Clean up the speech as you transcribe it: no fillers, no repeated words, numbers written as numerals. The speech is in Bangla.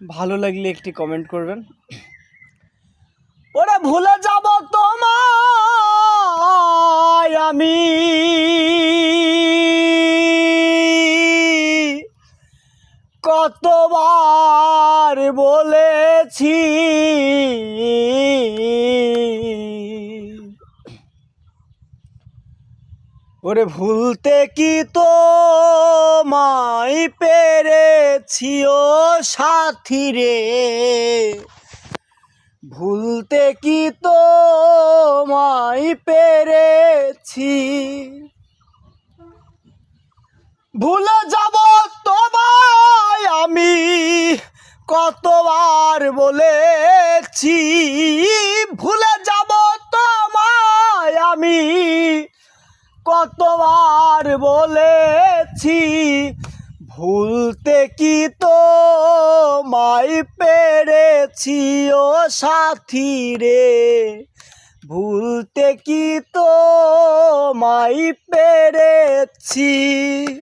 ভালো লাগলে একটি কমেন্ট করবেন। ওরে ভুলে যাব তোমায় আমি, কতবার বলেছি, ওরে ভুলতে কি তোমায় পেরেছি ও সাথী রে, ভুলতে কি তোমায় পেরেছি, ভুলে যাব তোমায় আমি কতবার বলেছি, ভুলে যাব তোমায় আমি কতবার বলেছি, ভুলতে কি তোমায় পেরেছি ও সাথী রে, ভুলতে কি তোমায় পেরেছি।